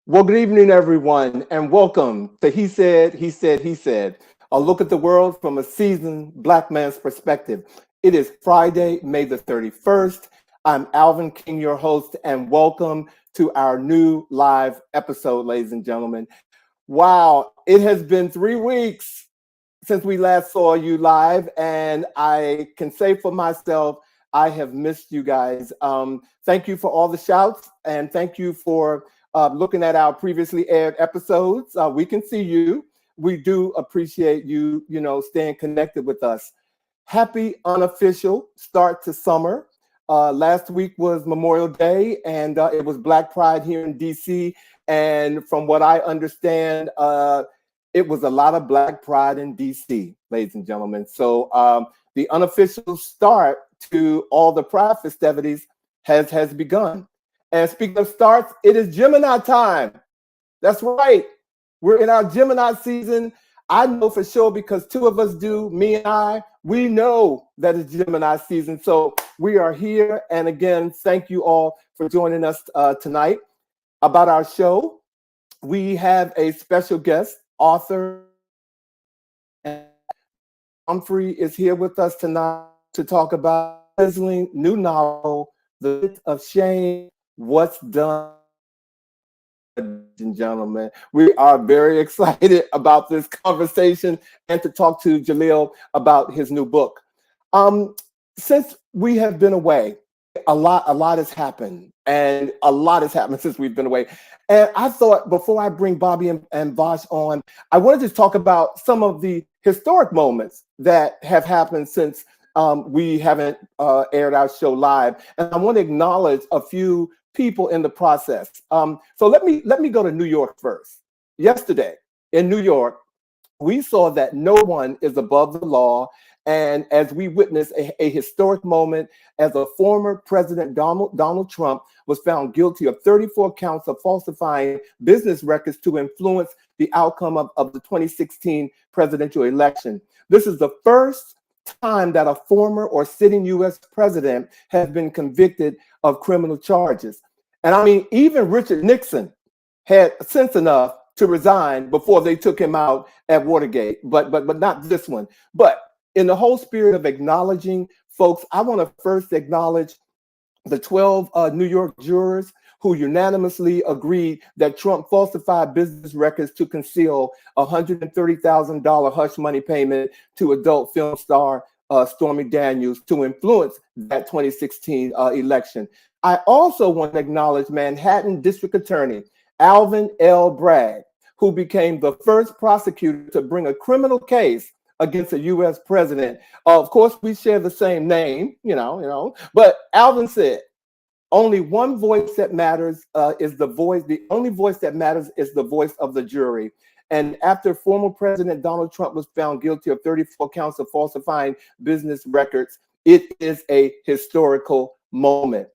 Well, good evening, everyone, and welcome to He Said, He Said, He Said, a look at the world from a seasoned Black man's perspective. It is Friday, May the 31st. I'm Alvin King, your host, and welcome to our new live episode, ladies and gentlemen. Wow, it has been 3 weeks since we last saw you live, and I can say for myself, I have missed you guys. Thank you for all the shouts, and thank you for looking at our previously aired episodes. We can see you. We do appreciate you, staying connected with us. Happy unofficial start to summer. Last week was Memorial Day, and it was Black Pride here in DC. And from what I understand, it was a lot of Black Pride in DC, ladies and gentlemen. So the unofficial start to all the Pride festivities has begun. And speaking of starts, it is Gemini time. That's right. We're in our Gemini season. I know for sure because two of us do, me and I, we know that it's Gemini season. So we are here. And again, thank you all for joining us tonight. About our show, we have a special guest, author Humphrey is here with us tonight to talk about his sizzling new novel, The Pit of Shame, What's Done. Ladies and gentlemen, we are very excited about this conversation and to talk to Jaleel about his new book. Since we have been away, a lot has happened, and a lot has happened since we've been away. And I thought before I bring Bobby and Bosch on, I wanted to talk about some of the historic moments that have happened since we haven't aired our show live. And I want to acknowledge a few people in the process. So let me go to New York first. Yesterday in New York, we saw that no one is above the law. And as we witnessed a historic moment as a former President Donald Trump was found guilty of 34 counts of falsifying business records to influence the outcome of the 2016 presidential election. This is the first time that a former or sitting U.S. president has been convicted of criminal charges. And I mean, even Richard Nixon had sense enough to resign before they took him out at Watergate, but not this one. But in the whole spirit of acknowledging folks, I want to first acknowledge the 12 New York jurors who unanimously agreed that Trump falsified business records to conceal a $130,000 hush money payment to adult film star Stormy Daniels to influence that 2016 election. I also want to acknowledge Manhattan District Attorney Alvin L. Bragg, who became the first prosecutor to bring a criminal case against a U.S. president. Of course, we share the same name, but Alvin said, only one voice that matters is the voice. The only voice that matters is the voice of the jury. And after former President Donald Trump was found guilty of 34 counts of falsifying business records, it is a historical moment.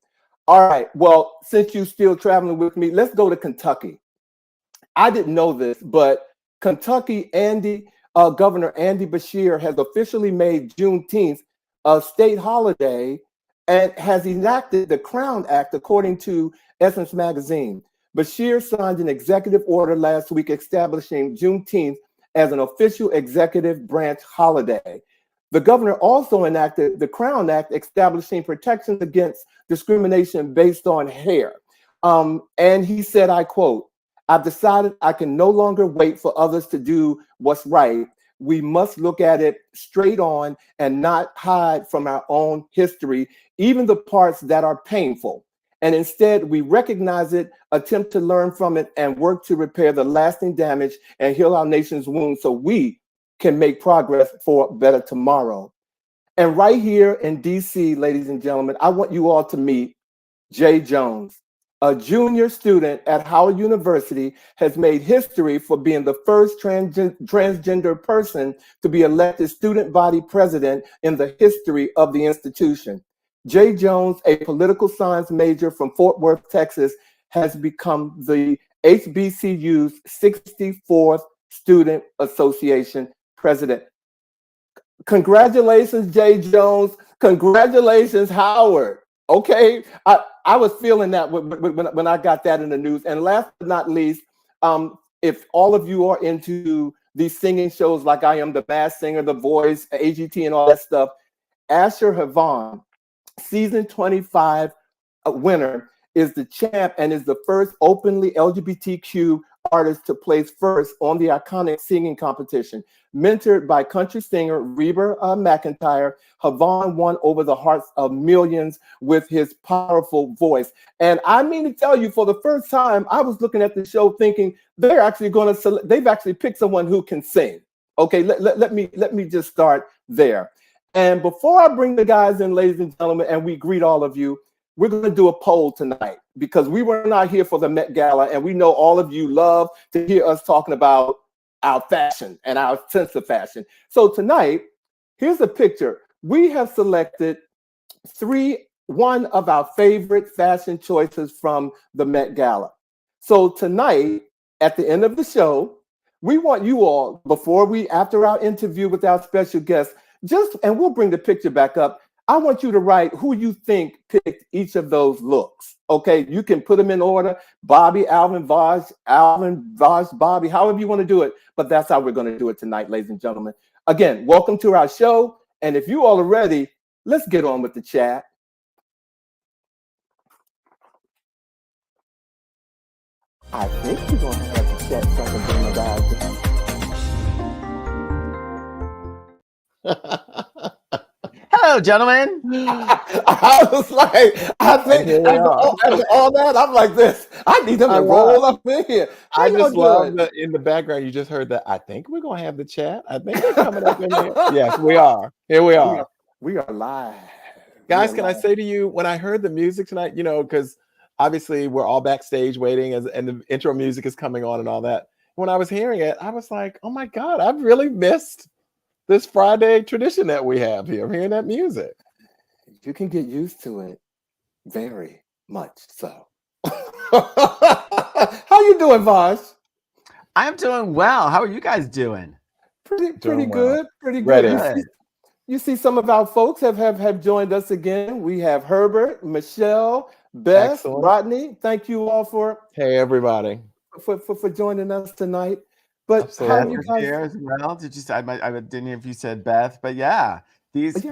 All right. Well, since you're still traveling with me, let's go to Kentucky. I didn't know this, but Kentucky Governor Andy Beshear has officially made Juneteenth a state holiday and has enacted the Crown Act, according to Essence magazine. Beshear signed an executive order last week establishing Juneteenth as an official executive branch holiday. The governor also enacted the Crown Act, establishing protections against discrimination based on hair. And he said, I quote, I've decided I can no longer wait for others to do what's right. We must look at it straight on and not hide from our own history, even the parts that are painful. And instead, we recognize it, attempt to learn from it, and work to repair the lasting damage and heal our nation's wounds so we can make progress for a better tomorrow. And right here in DC, ladies and gentlemen, I want you all to meet Jay Jones. A junior student at Howard University has made history for being the first transgender person to be elected student body president in the history of the institution. Jay Jones, a political science major from Fort Worth, Texas, has become the HBCU's 64th Student Association president. Congratulations, Jay Jones. Congratulations, Howard. Okay, I was feeling that when I got that in the news. And last but not least, if all of you are into these singing shows like I am, The Masked Singer, The Voice, AGT, and all that stuff, Asher Havon, season 25 winner, is the champ and is the first openly LGBTQ artist to place first on the iconic singing competition. Mentored by country singer Reba McEntire, Havon won over the hearts of millions with his powerful voice. And I mean to tell you, for the first time, I was looking at the show thinking they're actually going to they've actually picked someone who can sing. Okay, let me just start there. And before I bring the guys in, ladies and gentlemen, and we greet all of you, we're going to do a poll tonight because we were not here for the Met Gala, and we know all of you love to hear us talking about our fashion and our sense of fashion. So tonight, here's a picture. We have selected one of our favorite fashion choices from the Met Gala. So tonight, at the end of the show, we want you all, after our interview with our special guest, and we'll bring the picture back up, I want you to write who you think picked each of those looks. Okay, you can put them in order: Bobby, Alvin, Vaj, Bobby, however you want to do it. But that's how we're going to do it tonight, ladies and gentlemen. Again, welcome to our show. And if you all are ready, let's get on with the chat. I think we're going to have the chat so I can bring my guys in. Hello, gentlemen. I was like, I think after all that, I'm like this. I need them to roll up in here. I just love that in the background. You just heard that. I think we're gonna have the chat. I think they're coming up in here. Yes, we are. Here we are. We are live, guys. Can I say to you, when I heard the music tonight, because obviously we're all backstage waiting, and the intro music is coming on and all that. When I was hearing it, I was like, oh my God, I've really missed this Friday tradition that we have here. I'm hearing that music. You can get used to it very much so. How you doing, Vaj? I'm doing well. How are you guys doing? Pretty good. Pretty good. You see some of our folks have joined us again. We have Herbert, Michelle, Beth, excellent. Rodney. Thank you all for for joining us tonight. But absolutely. How you guys here as well? Did you say I didn't know if you said Beth, but yeah, these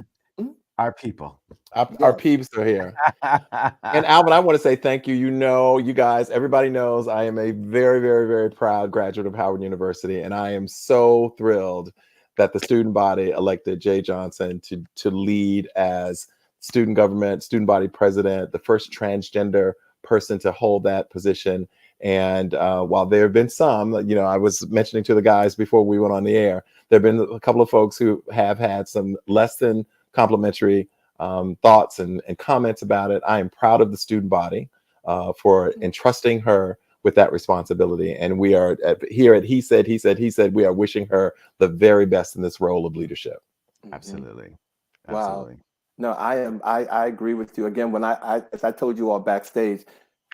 are people. Our peeps are here. And Alvin, I want to say thank you. You guys, everybody knows I am a very, very, very proud graduate of Howard University, and I am so thrilled that the student body elected Jay Johnson to lead as student government, student body president, the first transgender person to hold that position. And while there have been some, I was mentioning to the guys before we went on the air, there have been a couple of folks who have had some less than complimentary thoughts and comments about it. I am proud of the student body for entrusting her with that responsibility. And we are here at He Said, we are wishing her the very best in this role of leadership. Absolutely. Wow. No, I agree with you. Again, when as I told you all backstage,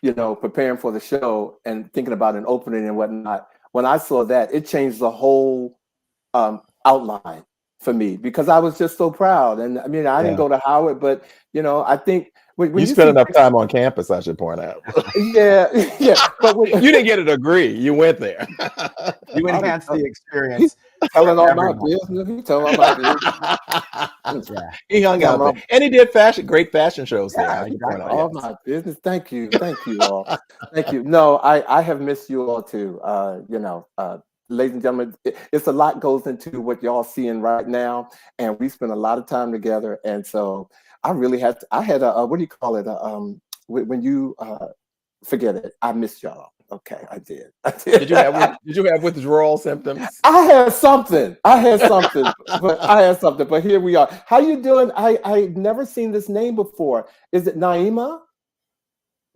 preparing for the show and thinking about an opening and whatnot, when I saw that, it changed the whole outline for me because I was just so proud. And I mean, I didn't go to Howard, but I think when you spent enough time on campus, I should point out. Yeah. But you didn't get a degree. You went there. You enhanced the experience. Telling all my business. He told all my business. Yeah. He hung out there. And he did great fashion shows there. All my business. Thank you all. Thank you. No, I have missed you all too. Ladies and gentlemen, it's a lot goes into what y'all seeing right now, and we spend a lot of time together. And so I really had a what do you call it? When you forget it, I missed y'all. Okay, I did. Did you have withdrawal symptoms? I had something. But here we are. How you doing? I've never seen this name before. Is it Naima?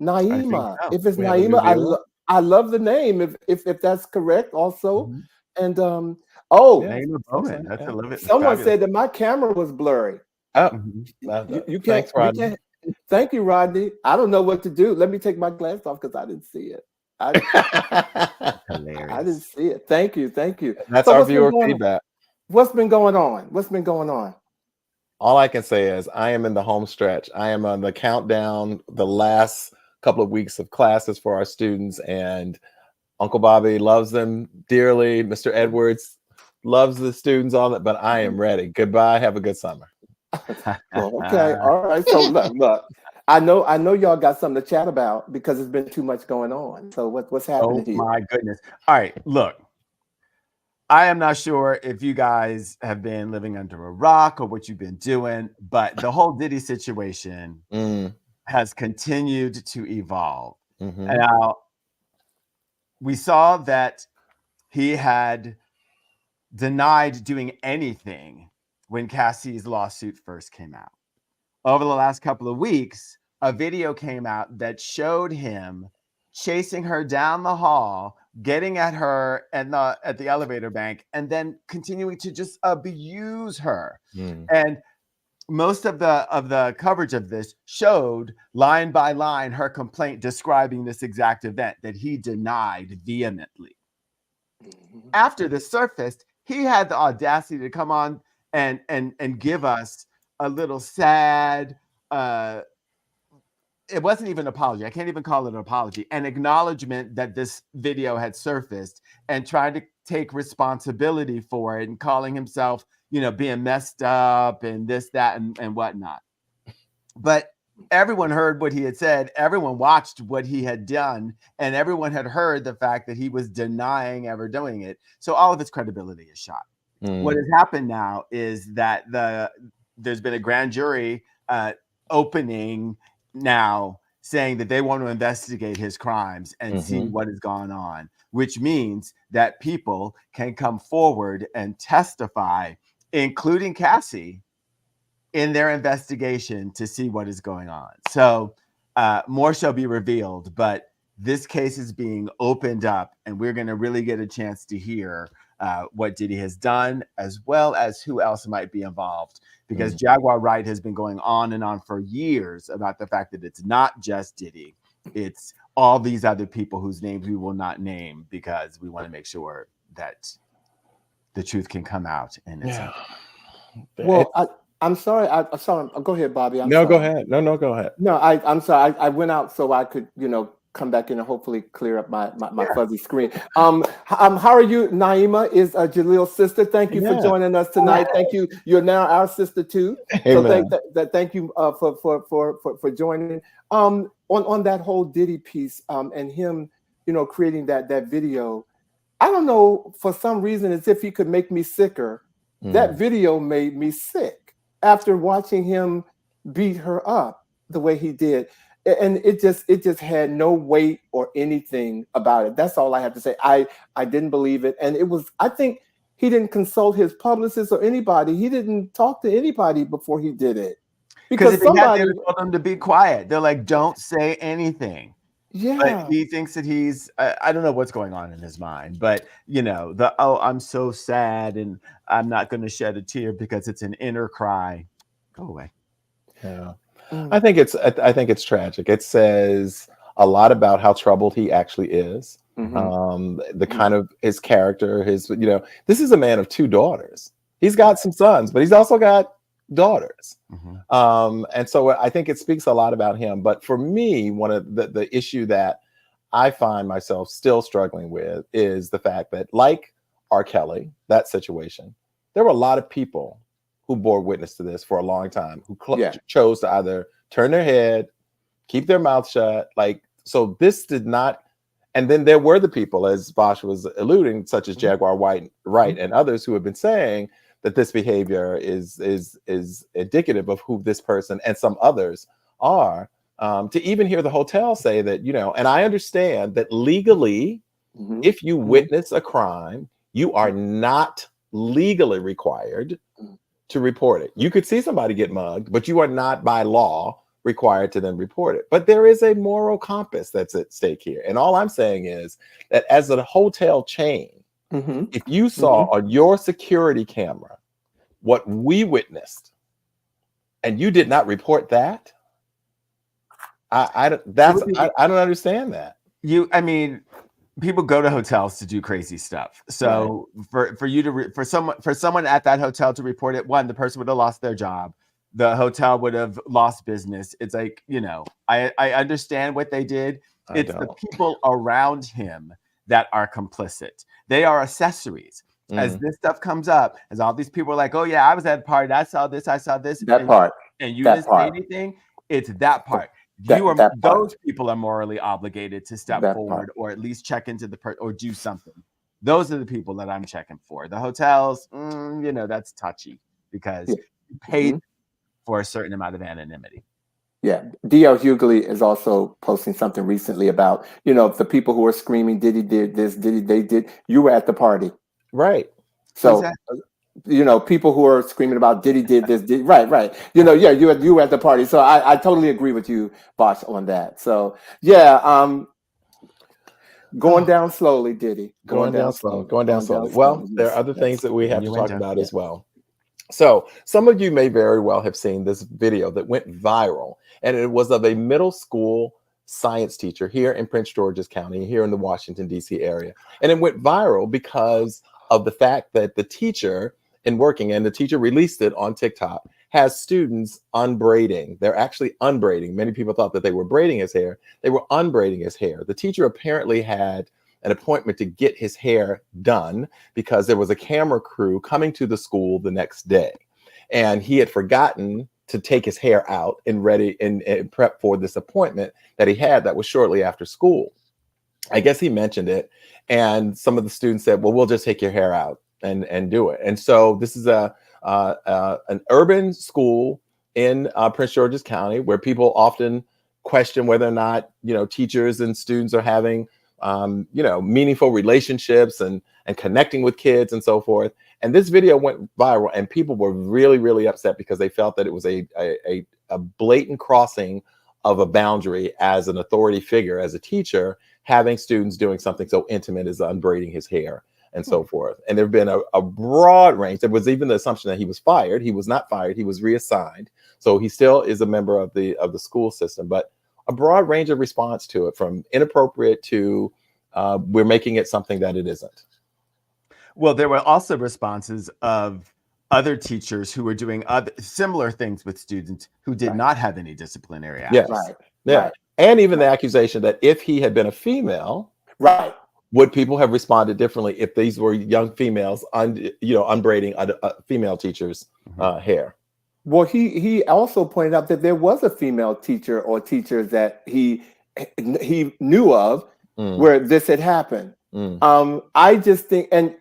Naima. So. If it's Naima, I love the name. If that's correct, also. Mm-hmm. And Naima Bowman. That's a little bit. Someone said that my camera was blurry. Oh, you can't. Thanks, Rodney. Thank you, Rodney. I don't know what to do. Let me take my glasses off because I didn't see it. I didn't see it. Thank you. That's our viewer feedback. What's been going on? All I can say is I am in the home stretch. I am on the countdown, the last couple of weeks of classes for our students, and Uncle Bobby loves them dearly. Mr. Edwards loves the students, all that, but I am ready. Goodbye. Have a good summer. Well, okay, all right. So look, I know y'all got something to chat about because there's been too much going on. So what's happening Oh here? my goodness. All right, look. I am not sure if you guys have been living under a rock or what you've been doing, but the whole Diddy situation has continued to evolve. And now we saw that he had denied doing anything when Cassie's lawsuit first came out. Over the last couple of weeks, a video came out that showed him chasing her down the hall, getting at her at the elevator bank, and then continuing to just abuse her. And most of the coverage of this showed line by line her complaint describing this exact event that he denied vehemently. After this surfaced, he had the audacity to come on and give us a little sad, it wasn't even an apology. I can't even call it an apology. An acknowledgement that this video had surfaced and trying to take responsibility for it and calling himself, being messed up and this, that, and whatnot. But everyone heard what he had said. Everyone watched what he had done. And everyone had heard the fact that he was denying ever doing it. So all of his credibility is shot. What has happened now is that there's been a grand jury opening now saying that they want to investigate his crimes and see what has gone on, which means that people can come forward and testify, including Cassie, in their investigation to see what is going on. So more shall be revealed, but this case is being opened up and we're going to really get a chance to hear what Diddy has done, as well as who else might be involved. Because Jaguar Wright has been going on and on for years about the fact that it's not just Diddy, it's all these other people whose names we will not name because we want to make sure that the truth can come out. And it's well, I'm sorry. I'm sorry. Go ahead, Bobby. Go ahead. No, go ahead. No, I'm sorry. I went out so I could, come back in and hopefully clear up my fuzzy screen. How are you? Naima is Jaleel's sister. Thank you for joining us tonight. Thank you. You're now our sister too. Amen. So thank you for joining. On that whole Diddy piece, and him, creating that video. I don't know, for some reason, as if he could make me sicker. That video made me sick after watching him beat her up the way he did. And it just had no weight or anything about it. That's all I have to say. I didn't believe it. And I think he didn't consult his publicist or anybody. He didn't talk to anybody before he did it. Because somebody told them to be quiet. They're like, don't say anything. Yeah. But he thinks that he's, I don't know what's going on in his mind, but I'm so sad and I'm not going to shed a tear because it's an inner cry. Go away. Yeah. I think it's tragic. It says a lot about how troubled he actually is. The kind of his character, this is a man of two daughters. He's got some sons, but he's also got daughters. And so I think it speaks a lot about him. But for me, one of the issue that I find myself still struggling with is the fact that, like R. Kelly, that situation, there were a lot of people who bore witness to this for a long time, who chose to either turn their head, keep their mouth shut. So this did not. And then there were the people, as Bosch was alluding, such as Jaguar Wright and others who have been saying that this behavior is indicative of who this person and some others are. To even hear the hotel say that, and I understand that legally, if you witness a crime, you are not legally required to report it. You could see somebody get mugged, but you are not by law required to then report it. But there is a moral compass that's at stake here. And all I'm saying is that as a hotel chain, if you saw on your security camera what we witnessed and you did not report that, I don't understand that. People go to hotels to do crazy stuff. So for someone at that hotel to report it, one, the person would have lost their job. the hotel would have lost business. It's like, you know, I understand what they did. It's the people around him that are complicit. They are accessories. As this stuff comes up, as all these people are like, oh yeah, I was at a party, I saw this, That part. and you That didn't say part. anything. It's that part. That part. Those people are morally obligated to step That forward part. or at least check into the or do something. Those are the people that I'm checking for. The hotels, you know, that's touchy because you paid for a certain amount of anonymity. Yeah, D.L. Hughley is also posting something recently about, you know, the people who are screaming, Diddy did this, Diddy, they did. You were at the party. Right. So, you know, people who are screaming about Diddy did this, right. You know, yeah, you were at the party. So I totally agree with you, Bosh, on that. So, yeah, going down slowly, Diddy. Going down slowly. Well, there are other things that we have to talk about as well. So some of you may very well have seen this video that went viral, and it was of a middle school science teacher here in Prince George's County, here in the Washington, D.C. area. And it went viral because of the fact that the teacher and the teacher released it on TikTok, has students unbraiding. They're actually unbraiding. Many people thought that they were braiding his hair. They were unbraiding his hair. The teacher apparently had an appointment to get his hair done because there was a camera crew coming to the school the next day. And he had forgotten to take his hair out and ready and prep for this appointment that he had that was shortly after school. I guess he mentioned it. And some of the students said, well, we'll just take your hair out and do it. And so this is an urban school in Prince George's County where people often question whether or not, you know, teachers and students are having you know, meaningful relationships and connecting with kids and so forth. And this video went viral, and people were really, really upset because they felt that it was a blatant crossing of a boundary as an authority figure, as a teacher, having students doing something so intimate as unbraiding his hair and so forth. And there've been a broad range. There was even the assumption that he was fired. He was not fired. He was reassigned. So he still is a member of the school system, but a broad range of response to it, from inappropriate to we're making it something that it isn't. Well, there were also responses of other teachers who were doing similar things with students who did not have any disciplinary action. Yes. Right. And even the accusation that if he had been a female, would people have responded differently if these were young females, unbraiding female teachers' hair? Well, he also pointed out that there was a female teacher or teachers that he knew of where this had happened. I just think, and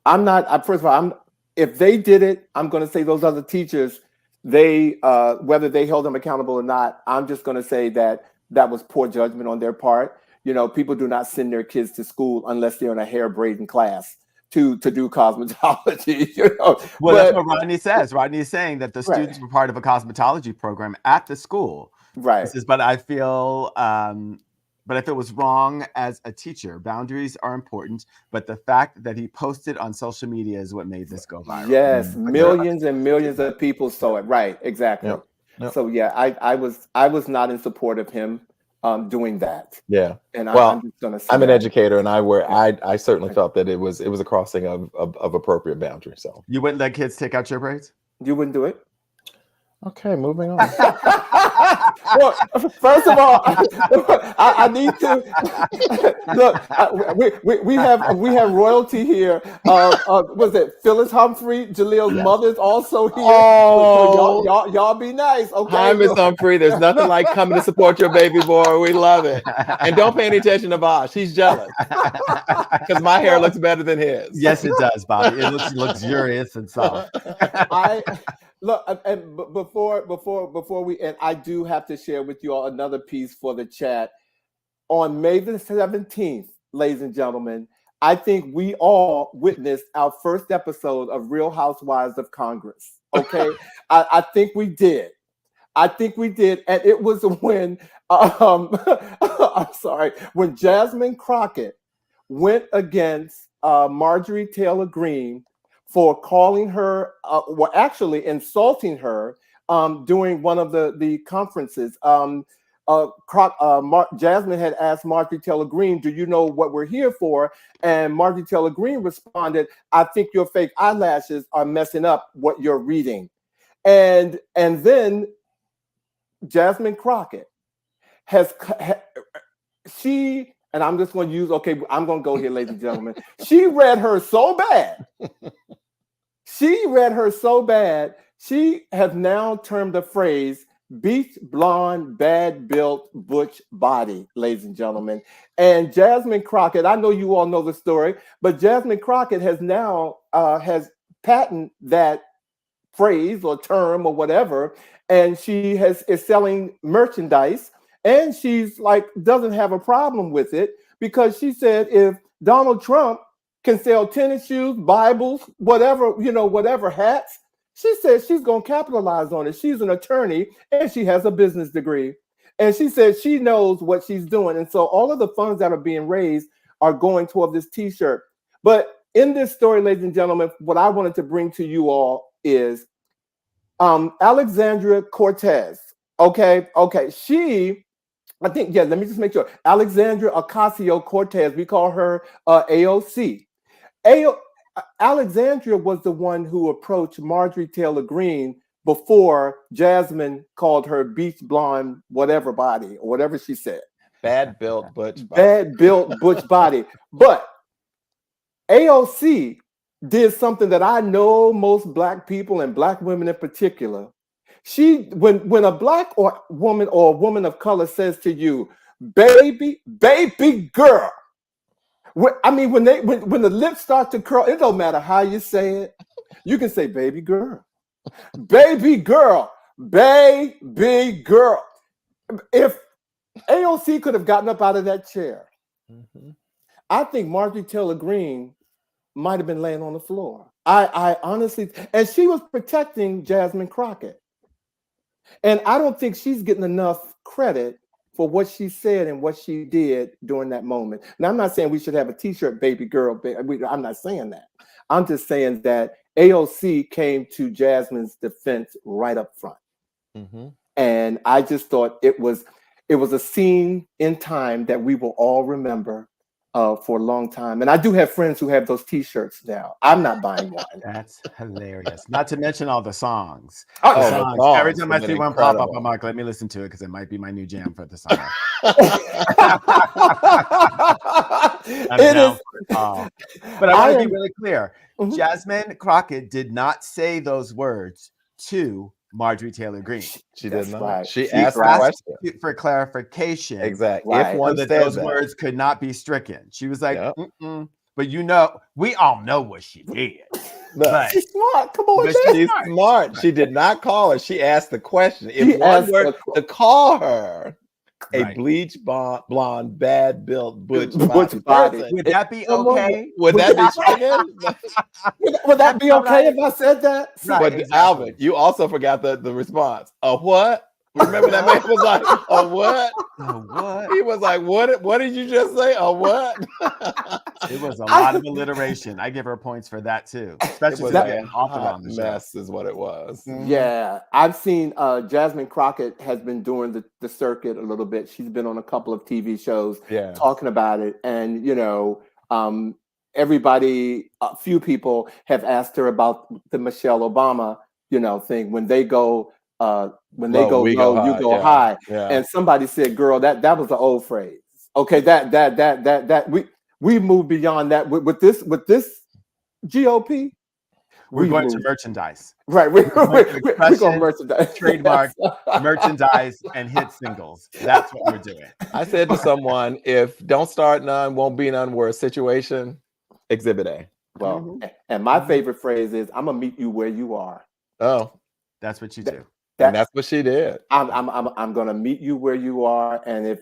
I'm not, first of all, if they did it, I'm going to say those other teachers, they whether they held them accountable or not, I'm just going to say that was poor judgment on their part. You know, people do not send their kids to school unless they're in a hair braiding class to do cosmetology. You know? Well, that's what Rodney says. Rodney is saying that the students were part of a cosmetology program at the school. He says, but I feel it was wrong as a teacher. Boundaries are important, but the fact that he posted on social media is what made this go viral. Yes, millions and millions of people saw it. Right, exactly. So yeah, I was not in support of him doing that. Yeah. And I'm just gonna say I'm an educator, and I certainly felt that it was a crossing of appropriate boundary. So you wouldn't let kids take out your braids? You wouldn't do it? Okay, moving on. Well, first of all, I need to look. We have royalty here. Was it Phyllis Humphrey? Jaleel's mother's also here. Oh, so y'all be nice, okay? Hi, Miss Humphrey. There's nothing like coming to support your baby boy. We love it. And don't pay any attention to Bosh. He's jealous because my hair looks better than his. Yes, it does, Bobby. It looks luxurious and soft. Look, and before we end, I do have to share with you all another piece for the chat. On May the 17th, ladies and gentlemen, I think we all witnessed our first episode of Real Housewives of Congress. Okay, I think we did. And it was when I'm sorry, when Jasmine Crockett went against Marjorie Taylor Greene for calling her, actually insulting her during one of the conferences. Jasmine had asked Marjorie Taylor Greene, do you know what we're here for? And Marjorie Taylor Greene responded, I think your fake eyelashes are messing up what you're reading. And then Jasmine Crockett she, and I'm just going to use, okay, I'm going to go here, ladies and gentlemen. She read her so bad. She read her so bad. She has now termed the phrase beach blonde, bad built, butch body, ladies and gentlemen. And Jasmine Crockett, I know you all know the story, but Jasmine Crockett has now has patented that phrase or term or whatever, and she is selling merchandise, and she's like doesn't have a problem with it, because she said if Donald Trump can sell tennis shoes, Bibles, whatever, whatever, hats, she said she's going to capitalize on it. She's an attorney and she has a business degree, and she said she knows what she's doing, and so all of the funds that are being raised are going toward this t-shirt. But in this story, ladies and gentlemen, what I wanted to bring to you all is Alexandria Cortez. Okay. She, I think, let me just make sure. Alexandria Ocasio-Cortez, we call her AOC. Alexandria was the one who approached Marjorie Taylor Greene before Jasmine called her beach blonde, whatever body, or whatever she said. Bad built butch body. Bad built butch body. But AOC did something that I know most Black people and Black women in particular. When a Black or a woman of color says to you, baby girl, when the lips start to curl, it don't matter how you say it. You can say baby girl, baby girl, baby girl. If AOC could have gotten up out of that chair, I think Marjorie Taylor Greene might have been laying on the floor. I honestly, and she was protecting Jasmine Crockett. And I don't think she's getting enough credit for what she said and what she did during that moment. Now, I'm not saying we should have a t-shirt, baby girl. I'm not saying that. I'm just saying that AOC came to Jasmine's defense right up front. And I just thought it was a scene in time that we will all remember for a long time. And I do have friends who have those t-shirts now. I'm not buying one. That's hilarious. Not to mention all the songs. Songs. Every time I see one pop up, I'm like, let me listen to it because it might be my new jam for the summer. But I want to be really clear. Jasmine Crockett did not say those words to Marjorie Taylor Greene. She did not. Right. She asked a question for clarification. Exactly. Right. If one that those words could not be stricken. She was like, but we all know what she did. But she's smart. Come on, she's smart. She did not call her. She asked the question. If one were to call her a bleach blonde, bad built butch body, would that be okay? Would that be stricken? Would that be okay if I said that? Right, but Alvin, you also forgot the response. A what? Remember that man was like, a what? A what? He was like, what did you just say? A what? It was a lot of alliteration. I give her points for that too. Especially an author on the mess is what it was. Yeah. I've seen Jasmine Crockett has been doing the circuit a little bit. She's been on a couple of TV shows talking about it. And everybody, a few people have asked her about the Michelle Obama, thing. When they go when they go low, you go high. Yeah. And somebody said, girl, that was an old phrase. Okay, that we moved beyond that with this GOP. We're going to merchandise. Right. We're going to merchandise. Trademark, merchandise, and hit singles. That's what we're doing. I said to someone, if don't start none, won't be none were a situation, exhibit A. Well, and my favorite phrase is, I'm going to meet you where you are. Oh. That's what you do. And that's what she did. I'm going to meet you where you are, and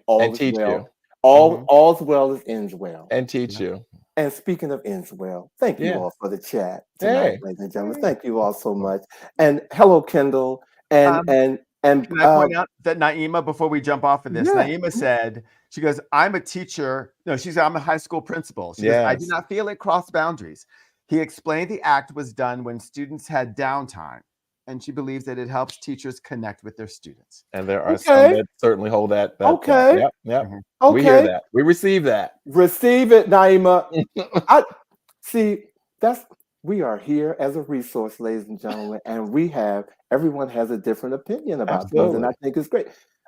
all's teach well. You. All's well as ends well. And teach you. And speaking of ends well, thank you all for the chat tonight, ladies and gentlemen. Thank you all so much. And hello, Kendall. And can I point out that Naima, before we jump off of this, Naima said, she goes, I'm a teacher. No, she said, I'm a high school principal. She goes, I do not feel it crossed boundaries. He explained the act was done when students had downtime, and she believes that it helps teachers connect with their students. And there are some that certainly hold that. Okay. Yep. We hear that. We receive that. Receive it, Naima. I see. we are here as a resource, ladies and gentlemen, and everyone has a different opinion about things, and Absolutely. I think it's great.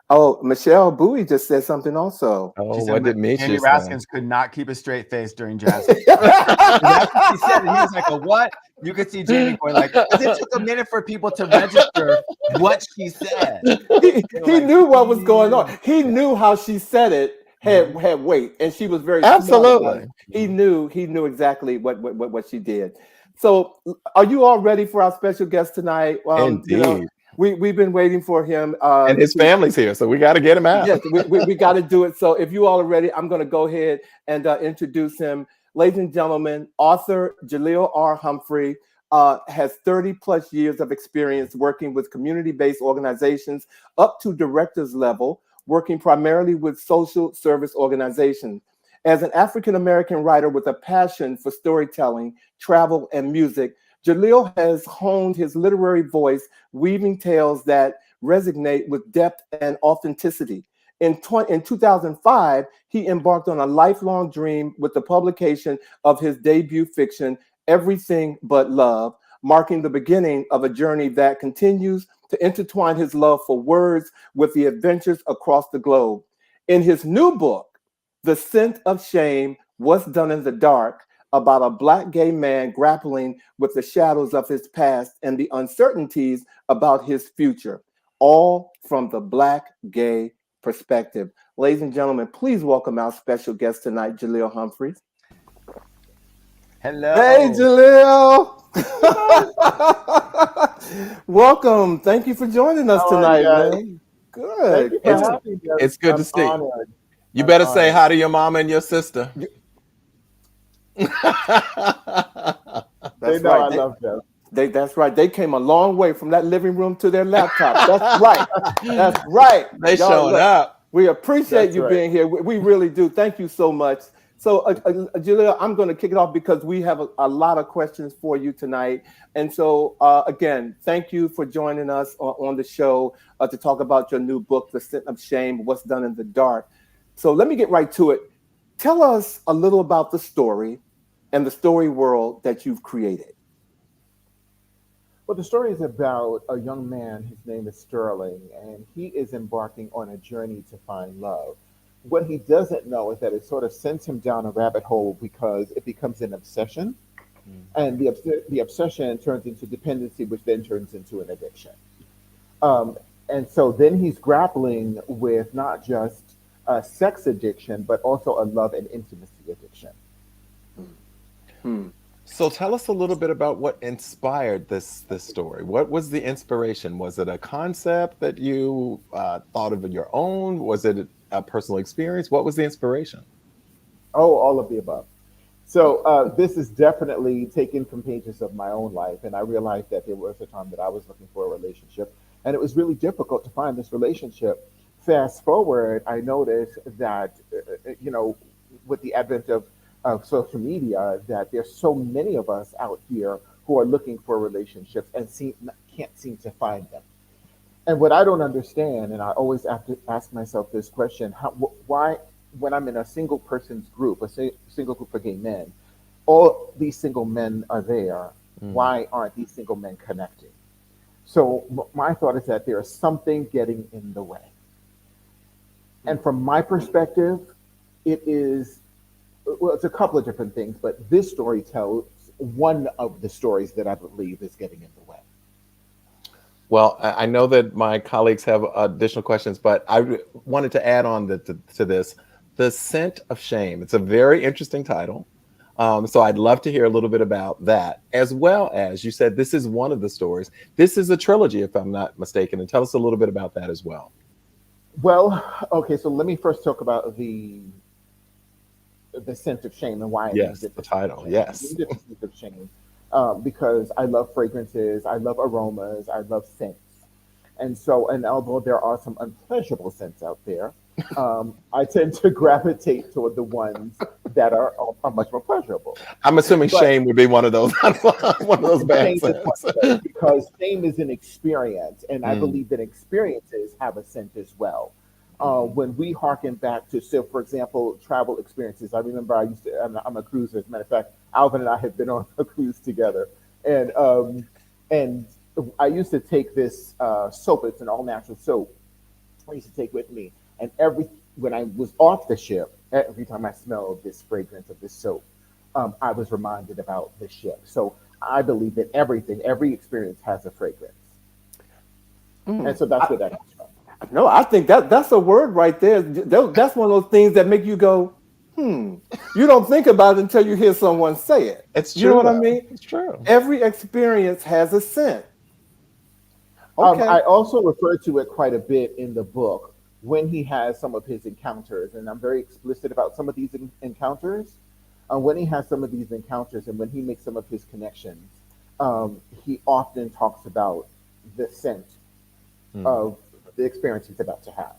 Oh, Michelle Bowie just said something also. Oh, She said what did Jamie Misha say? Raskins could not keep a straight face during jazz. That's what he said. And he was like, a what? You could see Jamie going like, it took a minute for people to register what she said. He knew what was going on. He knew how she said it had weight, and she was very smart about Absolutely. it. He knew exactly what she did. So, are you all ready for our special guest tonight? Indeed. We've been waiting for him. And his family's here, so we got to get him out. Yes, we got to do it. So if you all are ready, I'm going to go ahead and introduce him. Ladies and gentlemen, author Jaleel R. Humphrey has 30 plus years of experience working with community-based organizations up to director's level, working primarily with social service organizations. As an African-American writer with a passion for storytelling, travel, and music, Jaleel has honed his literary voice, weaving tales that resonate with depth and authenticity. In 2005, he embarked on a lifelong dream with the publication of his debut fiction, Everything But Love, marking the beginning of a journey that continues to intertwine his love for words with the adventures across the globe. In his new book, The Scent of Shame, What's Done in the Dark, about a Black gay man grappling with the shadows of his past and the uncertainties about his future, all from the Black gay perspective. Ladies and gentlemen, please welcome our special guest tonight, Jaleel Humphrey. Hello. Hey, Jaleel. Welcome. Thank you for joining us tonight, man. Good. It's good to see you. You better say hi to your mama and your sister. They know I love them. That's right. They came a long way from that living room to their laptop. That's right. That's right. They showing up. We appreciate you being here. We really do. Thank you so much. So, Jaleel, I'm going to kick it off because we have a lot of questions for you tonight. And so, again, thank you for joining us on the show to talk about your new book, The Scent of Shame, What's Done in the Dark. So let me get right to it. Tell us a little about the story and the story world that you've created. Well, the story is about a young man. His name is Sterling, and he is embarking on a journey to find love. What he doesn't know is that it sort of sends him down a rabbit hole because it becomes an obsession, and the obsession turns into dependency, which then turns into an addiction. And so then he's grappling with not just a sex addiction, but also a love and intimacy addiction. So tell us a little bit about what inspired this story. What was the inspiration? Was it a concept that you thought of your own? Was it a personal experience? What was the inspiration? Oh, all of the above. So this is definitely taken from pages of my own life. And I realized that there was a time that I was looking for a relationship, and it was really difficult to find this relationship. Fast forward, I noticed that, with the advent of social media, that there's so many of us out here who are looking for relationships and can't seem to find them. And what I don't understand, and I always have to ask myself this question, why, when I'm in a single person's group, single group of gay men, all these single men are there, why aren't these single men connecting? So my thought is that there is something getting in the way. And from my perspective, it's a couple of different things, but this story tells one of the stories that I believe is getting in the way. Well, I know that my colleagues have additional questions, but I wanted to add on to this, The Scent of Shame. It's a very interesting title. So I'd love to hear a little bit about that, as well as you said, this is one of the stories. This is a trilogy, if I'm not mistaken, and tell us a little bit about that as well. Well, okay, so let me first talk about the Scent of Shame and why. Yes, the title. Yes. The Scent of Shame, because I love fragrances, I love aromas, I love scents, and although there are some unpleasurable scents out there, I tend to gravitate toward the ones that are much more pleasurable. I'm assuming shame would be one of those bad scents. Because shame is an experience, and I believe that experiences have a scent as well. When we harken back to, so for example, travel experiences. I remember I'm a cruiser. As a matter of fact, Alvin and I have been on a cruise together, and and I used to take this soap. It's an all natural soap. I used to take with me, and when I was off the ship, every time I smelled this fragrance of this soap, I was reminded about the ship. So I believe that every experience has a fragrance, and so that's where that comes from. No, I think that's a word right there. That's one of those things that make you go, hmm. You don't think about it until you hear someone say it. It's You know true. what I mean? It's true. Every experience has a scent. Okay. I also refer to it quite a bit in the book when he has some of his encounters, and I'm very explicit about some of these encounters. When he has some of these encounters and when he makes some of his connections, he often talks about the scent of the experience he's about to have.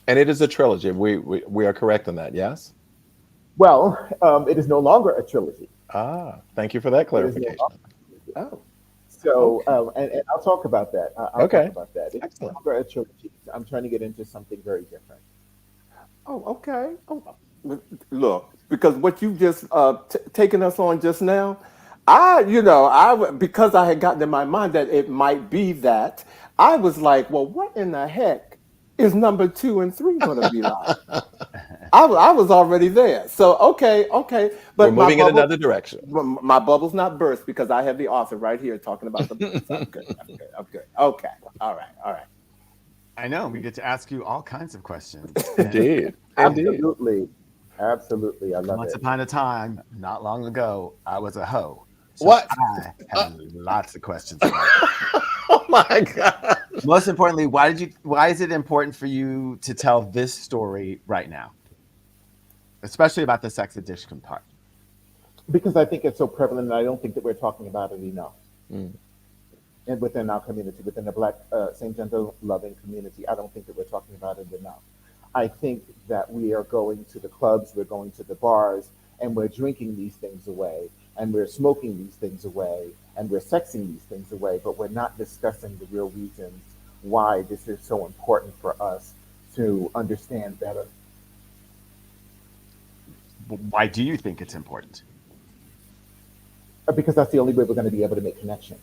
And it is a trilogy. We are correct on that, yes? Well, it is no longer a trilogy. Thank you for that It is no clarification. longer. Oh, So, and I'll talk about that. I'll Okay. talk about that. It's no Excellent. longer a trilogy. I'm trying to get into something very different. oh, okay. Oh, look, because what you just taken us on just now, because I had gotten in my mind that it might be that, I was like, well, what in the heck is number 2 and 3 going to be like? I was already there. So okay. We're But moving in another direction. my bubble's not burst because I have the author right here talking about the books. I'm good. I'm good. Okay. All right. I know we get to ask you all kinds of questions. Indeed. Indeed. Absolutely. I love Once it. upon a time, not long ago, I was a hoe. So What? I have lots of questions about it. Oh my God. Most importantly, why is it important for you to tell this story right now? Especially about the sex addiction part. Because I think it's so prevalent, and I don't think that we're talking about it enough. Mm. And within our community, within the Black same-gender loving community, I don't think that we're talking about it enough. I think that we are going to the clubs, we're going to the bars, and we're drinking these things away, and we're smoking these things away, and we're sexing these things away, but we're not discussing the real reasons why this is so important for us to understand better. Why do you think it's important? Because that's the only way we're going to be able to make connections.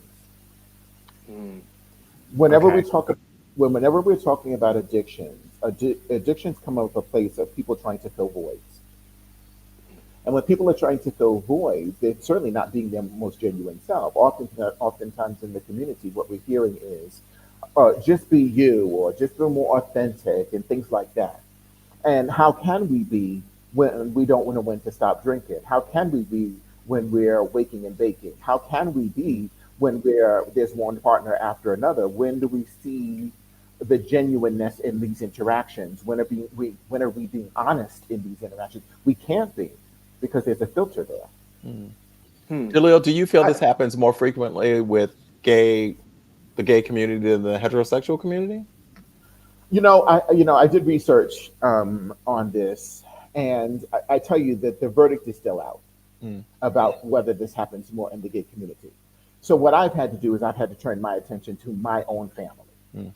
Mm. Whenever Okay. whenever we're talking about addictions come out of a place of people trying to fill voids. And when people are trying to fill voids, they're certainly not being their most genuine self. Oftentimes in the community, what we're hearing is, just be you, or just be more authentic, and things like that. And how can we be when we don't know when to stop drinking? How can we be when we're waking and baking? How can we be when there's one partner after another? When do we see the genuineness in these interactions? When are we being honest in these interactions? We can't be, because there's a filter there. Jaleel, do you feel this happens more frequently with the gay community than the heterosexual community? I did research on this, and I tell you that the verdict is still out about whether this happens more in the gay community. So what I've had to do is I've had to turn my attention to my own family.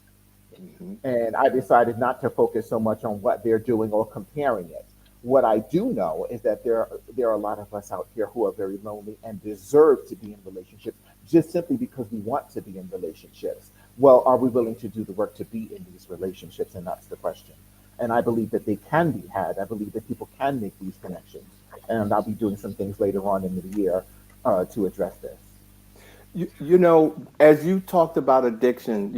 And I decided not to focus so much on what they're doing or comparing it. What I do know is that there are a lot of us out here who are very lonely and deserve to be in relationships just simply because we want to be in relationships. Well, are we willing to do the work to be in these relationships? And that's the question. And I believe that they can be had. I believe that people can make these connections. And I'll be doing some things later on in the year to address this. As you talked about addiction,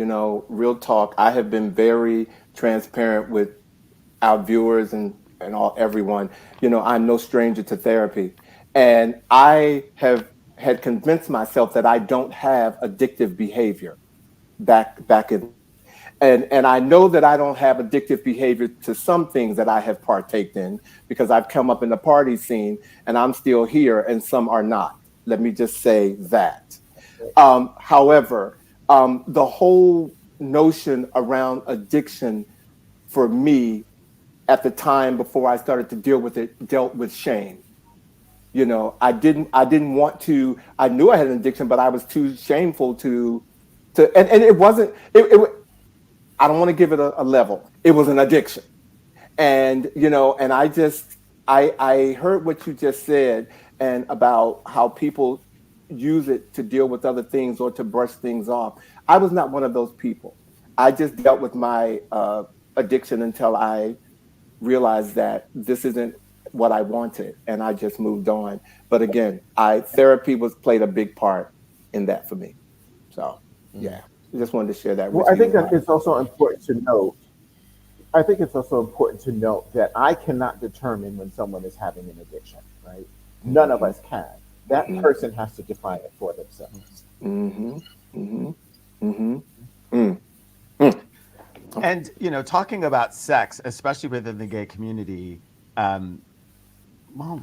real talk, I have been very transparent with our viewers and everyone. I'm no stranger to therapy. And I had convinced myself that I don't have addictive behavior back in. And I know that I don't have addictive behavior to some things that I have partaked in, because I've come up in the party scene and I'm still here and some are not. Let me just say that. However, the whole notion around addiction for me at the time before I started to deal with it dealt with shame. I didn't want to. I knew I had an addiction, but I was too shameful to and it wasn't. I don't want to give it a level. It was an addiction. And, you know, and I heard what you just said and about how people use it to deal with other things or to brush things off. I was not one of those people. I just dealt with my addiction until I realized that this isn't what I wanted, and I just moved on. But again, therapy was played a big part in that for me. So yeah, I just wanted to share that with Well, I you. think that it's also important to note. I think it's also important to note that I cannot determine when someone is having an addiction, right? None of us can. That person has to define it for themselves. Mm-hmm. Mm-hmm. Mm-hmm. Mm. Mm. And, you know, talking about sex, especially within the gay community, well,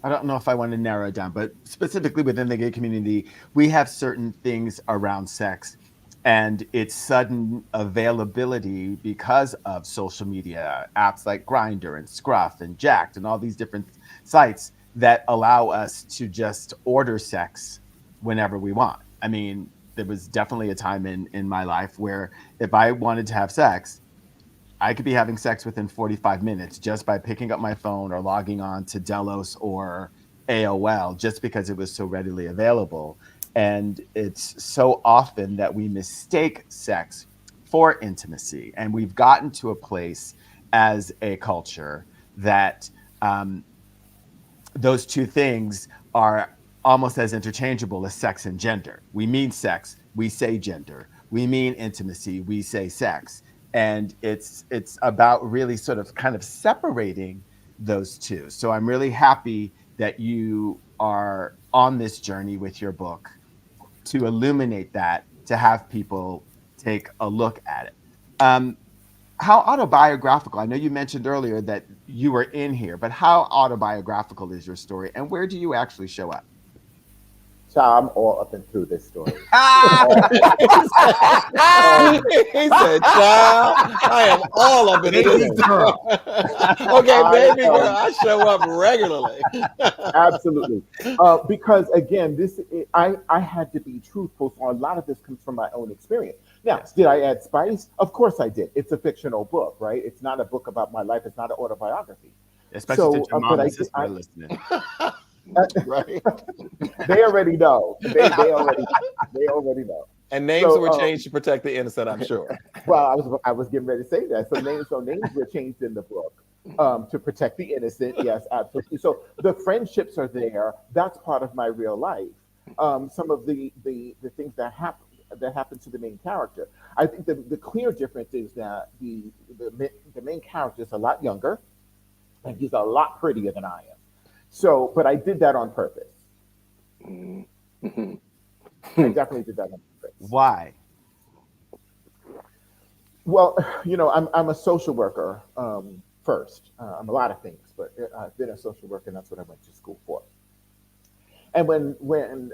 I don't know if I want to narrow it down, but specifically within the gay community, we have certain things around sex and its sudden availability because of social media apps like Grindr and Scruff and Jacked and all these different sites that allow us to just order sex whenever we want. I mean, there was definitely a time in my life where if I wanted to have sex, I could be having sex within 45 minutes just by picking up my phone or logging on to Delos or AOL just because it was so readily available. And it's so often that we mistake sex for intimacy. And we've gotten to a place as a culture that those two things are almost as interchangeable as sex and gender. We mean sex, we say gender. We mean intimacy, we say sex. And it's about really sort of kind of separating those two. So I'm really happy that you are on this journey with your book to illuminate that, to have people take a look at it. How autobiographical? I know you mentioned earlier that you were in here, but how autobiographical is your story, and where do you actually show up? So I'm all up and through this story. He said, "Child, I am all up in Baby this." girl. Okay, baby girl, I show up regularly. Absolutely. Because again, I had to be truthful. So a lot of this comes from my own experience. Now, did I add spice? Of course I did. It's a fictional book, right? It's not a book about my life. It's not an autobiography. Especially since your mom and sister are listening. Right. They already know. They already know. And names were changed to protect the innocent, I'm sure. Well, I was getting ready to say that. So names were changed in the book to protect the innocent. Yes, absolutely. So the friendships are there. That's part of my real life. Some of the things that happen to the main character. I think the clear difference is that the main character is a lot younger, and he's a lot prettier than I am. So, but I did that on purpose. Mm-hmm. I definitely did that on purpose. Why? Well, you know, I'm a social worker first. I'm a lot of things, but I've been a social worker, and that's what I went to school for. And when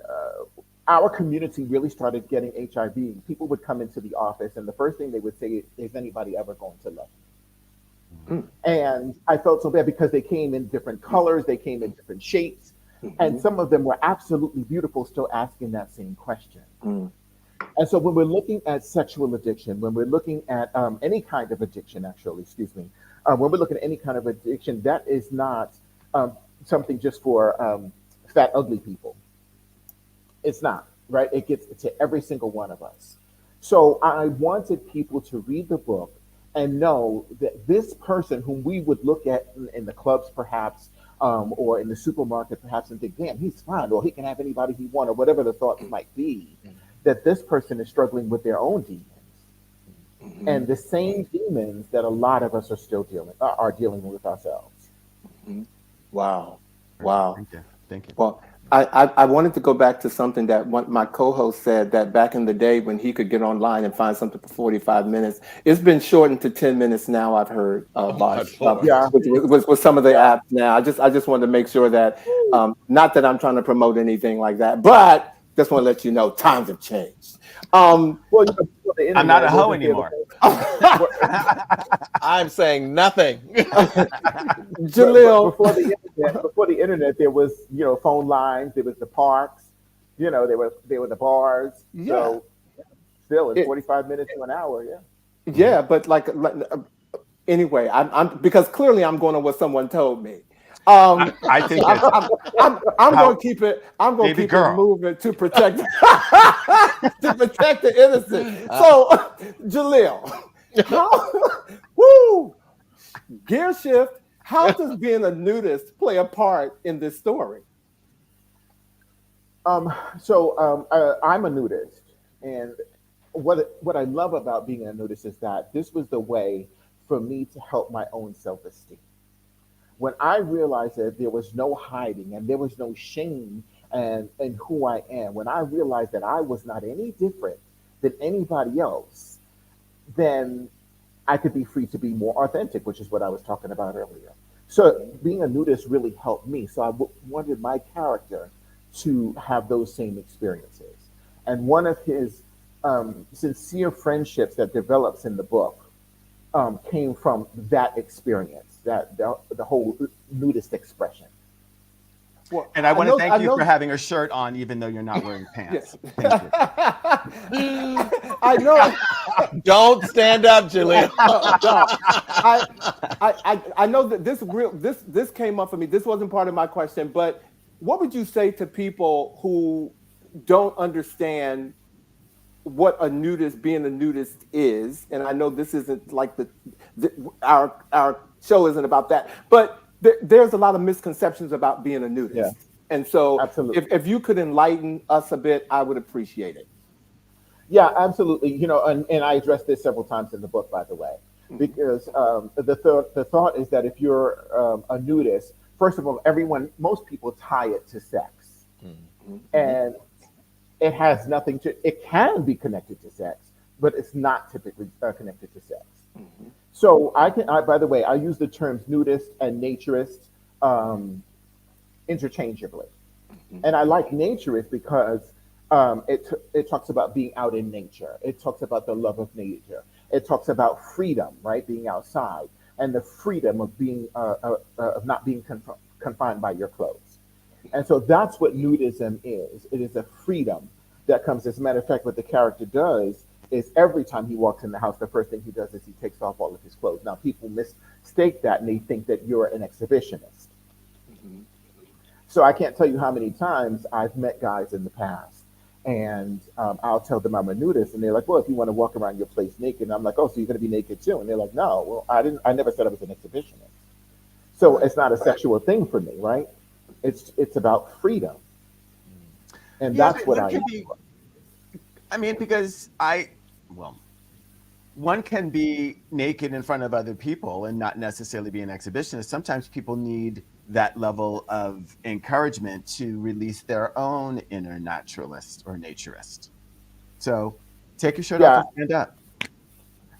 our community really started getting HIV, people would come into the office, and the first thing they would say is anybody ever going to love me? And I felt so bad because they came in different colors, they came in different shapes, and some of them were absolutely beautiful, still asking that same question. And so when we're looking at sexual addiction, when we're looking at any kind of addiction, actually, excuse me, when we're looking at any kind of addiction, that is not something just for fat, ugly people. It's not, right? It gets to every single one of us. So I wanted people to read the book and know that this person whom we would look at in the clubs perhaps, or in the supermarket perhaps, and think, damn, he's fine, or he can have anybody he wants, or whatever the thoughts might be, that this person is struggling with their own demons. And the same demons that a lot of us are still dealing with ourselves. Wow. Wow. Thank you. Well, I wanted to go back to something that my co-host said, that back in the day when he could get online and find something for 45 minutes, it's been shortened to 10 minutes now, I've heard, with some of the apps now. I just wanted to make sure that, not that I'm trying to promote anything like that, but just want to let you know times have changed. Well, you know, I'm not a hoe anymore. I'm saying nothing. Jaleel. Before the internet, there was, you know, phone lines, there was the parks, you know, there were the bars. Yeah. So still, it's 45 minutes to an hour. Yeah. Yeah, but anyway, I'm because clearly I'm going on what someone told me. I think I'm, that's I'm how going to keep it. I'm going to baby keep girl. it moving to protect to protect the innocent. So, Jaleel, how? Woo! Gear shift. How does being a nudist play a part in this story? I'm a nudist, and what I love about being a nudist is that this was the way for me to help my own self-esteem. When I realized that there was no hiding and there was no shame and who I am, when I realized that I was not any different than anybody else, then I could be free to be more authentic, which is what I was talking about earlier. So being a nudist really helped me. So wanted my character to have those same experiences. And one of his sincere friendships that develops in the book came from that experience, that the whole nudist expression. Well, And I want to thank you know, for having a shirt on, even though you're not wearing pants. Yes. Thank you. I know. Don't stand up, Jaleel. No, I know that this came up for me. This wasn't part of my question, but what would you say to people who don't understand what being a nudist is? And I know this isn't like our show isn't about that, but there's a lot of misconceptions about being a nudist. Yeah, And so absolutely. if you could enlighten us a bit, I would appreciate it. Yeah, absolutely. And I addressed this several times in the book, by the way, because the thought is that if you're a nudist, first of all, most people tie it to sex, and it has nothing to. It can be connected to sex, but it's not typically connected to sex. So by the way, I use the terms nudist and naturist interchangeably. And I like naturist because it talks about being out in nature. It talks about the love of nature. It talks about freedom, right? Being outside and the freedom of being of not being confined by your clothes. And so that's what nudism is. It is a freedom that comes. As a matter of fact, what the character does is every time he walks in the house, the first thing he does is he takes off all of his clothes. Now, people mistake that and they think that you're an exhibitionist. So I can't tell you how many times I've met guys in the past, and I'll tell them I'm a nudist, and they're like, "Well, if you want to walk around your place naked," and I'm like, "Oh, so you're going to be naked too?" And they're like, "No, well, I didn't. I never said I was an exhibitionist." So it's not a sexual thing for me, right? It's about freedom, and Yeah, that's but what I mean, because one can be naked in front of other people and not necessarily be an exhibitionist. Sometimes people need that level of encouragement to release their inner inner naturalist or naturist. So take your shirt off Yeah, and stand up.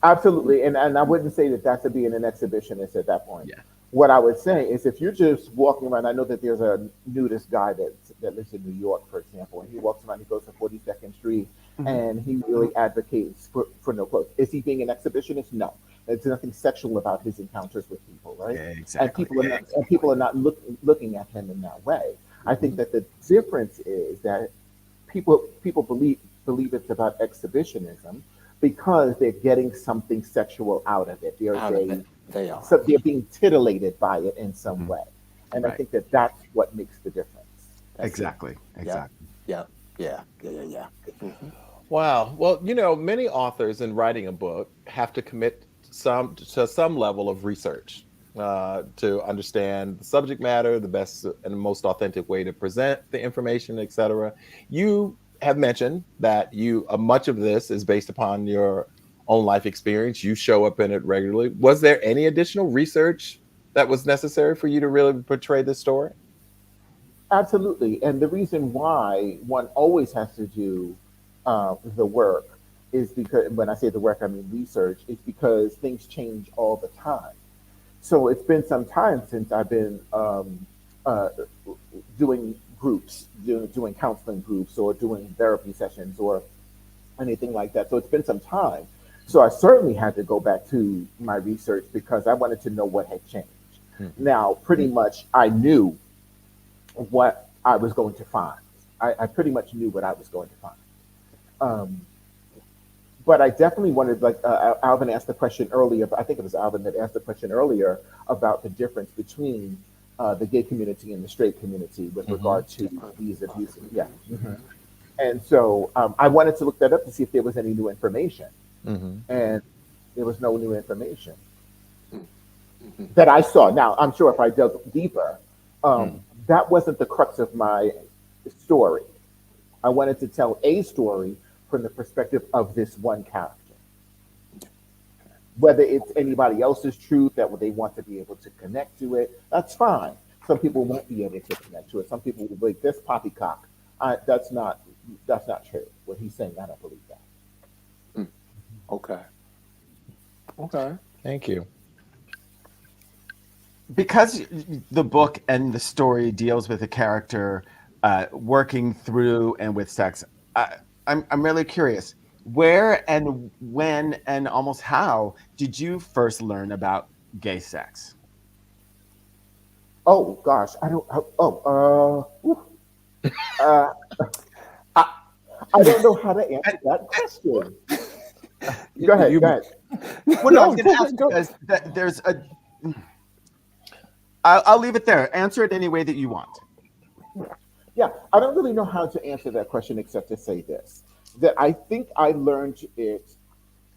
absolutely. And I wouldn't say that that's being an exhibitionist at that point. Yeah. What I would say is if you're just walking around, I know that there's a nudist guy that lives in New York, for example, and he walks around, he goes to 42nd Street, and he really advocates for no clothes. Is he being an exhibitionist? No. There's nothing sexual about his encounters with people, right? Yeah, exactly. And people are not looking at him in that way. I think that the difference is that people believe it's about exhibitionism because they're getting something sexual out of it. They are. So they're being titillated by it in some way, and I think that that's what makes the difference. Exactly. Yeah. Wow. Well, many authors in writing a book have to commit to some level of research to understand the subject matter, the best and most authentic way to present the information, etc. You have mentioned that much of this is based upon your own life experience. You show up in it regularly. Was there any additional research that was necessary for you to really portray this story? Absolutely, and the reason why one always has to do the work is because when I say the work, I mean research. Is because things change all the time. So it's been some time since I've been doing groups, doing counseling groups, or doing therapy sessions, or anything like that. So it's been some time. So I certainly had to go back to my research because I wanted to know what had changed. Now, pretty much, I knew what I was going to find. I pretty much knew what I was going to find. But I definitely wanted, like Alvin asked the question earlier. I think it was Alvin that asked the question earlier about the difference between the gay community and the straight community with regard to these abuses. Yeah. And so I wanted to look that up to see if there was any new information, and there was no new information that I saw. Now, I'm sure if I dug deeper, that wasn't the crux of my story. I wanted to tell a story from the perspective of this one character. Whether it's anybody else's truth that they want to be able to connect to it, that's fine. Some people won't be able to connect to it. Some people will be like, this poppycock. That's not true. What he's saying, I don't believe that. Okay. Okay. Thank you. Because the book and the story deals with a character working through and with sex, I'm really curious, where and when and almost how did you first learn about gay sex? Oh gosh, I don't. I don't know how to answer that question. Go ahead. Go ahead. Well, no, I was going to ask because there's a. I'll leave it there. Answer it any way that you want. Yeah, I don't really know how to answer that question except to say this: that I think I learned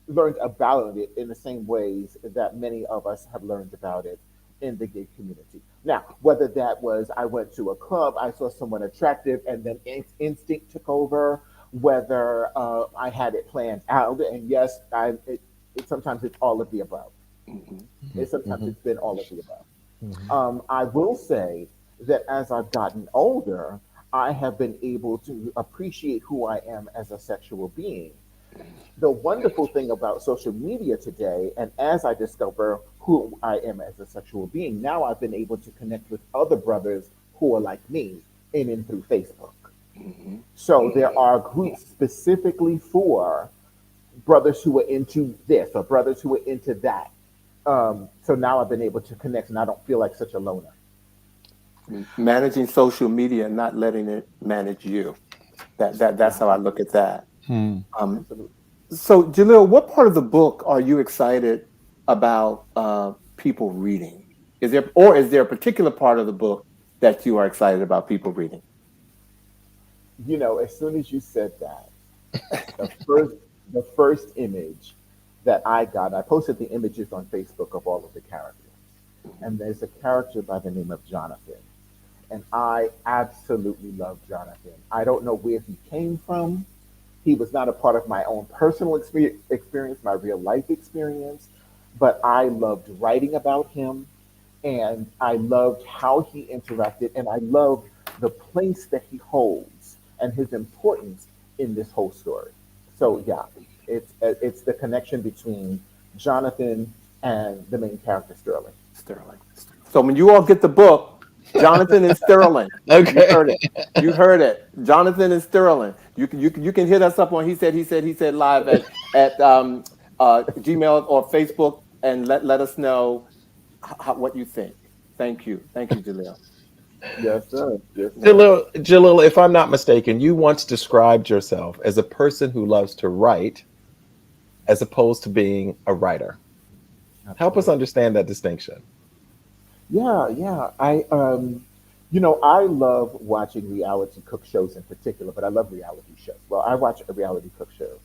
about it in the same ways that many of us have learned about it in the gay community. Now, whether that was I went to a club, I saw someone attractive, and then instinct took over. Whether I had it planned out, and yes, sometimes it's all of the above. Sometimes it's been all of the above. I will say that as I've gotten older, I have been able to appreciate who I am as a sexual being. The wonderful thing about social media today, and as I discover who I am as a sexual being, now I've been able to connect with other brothers who are like me in and through Facebook. So there are groups specifically for brothers who are into this or brothers who are into that. So now I've been able to connect, and I don't feel like such a loner. Managing social media and not letting it manage you. That's how I look at that. So Jaleel, what part of the book are you excited about people reading? Is there a particular part of the book that you are excited about people reading? You know, as soon as you said that, the first image that I got, I posted the images on Facebook of all of the characters. And there's a character by the name of Jonathan. And I absolutely love Jonathan. I don't know where he came from. He was not a part of my own personal experience, my real life experience, but I loved writing about him, and I loved how he interacted, and I loved the place that he holds and his importance in this whole story. So yeah, it's the connection between Jonathan and the main character, Sterling. So when you all get the book, Jonathan and Sterling. Okay. You heard it. Jonathan and Sterling. You can hit us up on he said live at Gmail or Facebook and let us know what you think. Thank you, Jaleel. Yes, sir. Yes, sir. Jaleel, if I'm not mistaken, you once described yourself as a person who loves to write as opposed to being a writer. Help us understand that distinction. Yeah. I love watching reality cook shows in particular, but I love reality shows. Well, I watch a reality cook shows.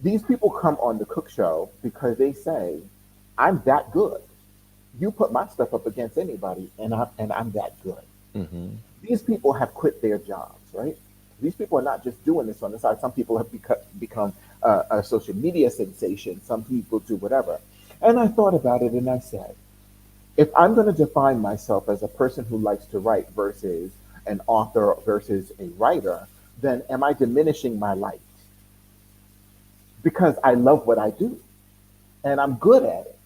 These people come on the cook show because they say, I'm that good. You put my stuff up against anybody, and I'm that good. These people have quit their jobs, right? These people are not just doing this on the side. Some people have become a social media sensation. Some people do whatever. And I thought about it, and I said, if I'm going to define myself as a person who likes to write versus an author versus a writer, then am I diminishing my light? Because I love what I do, and I'm good at it.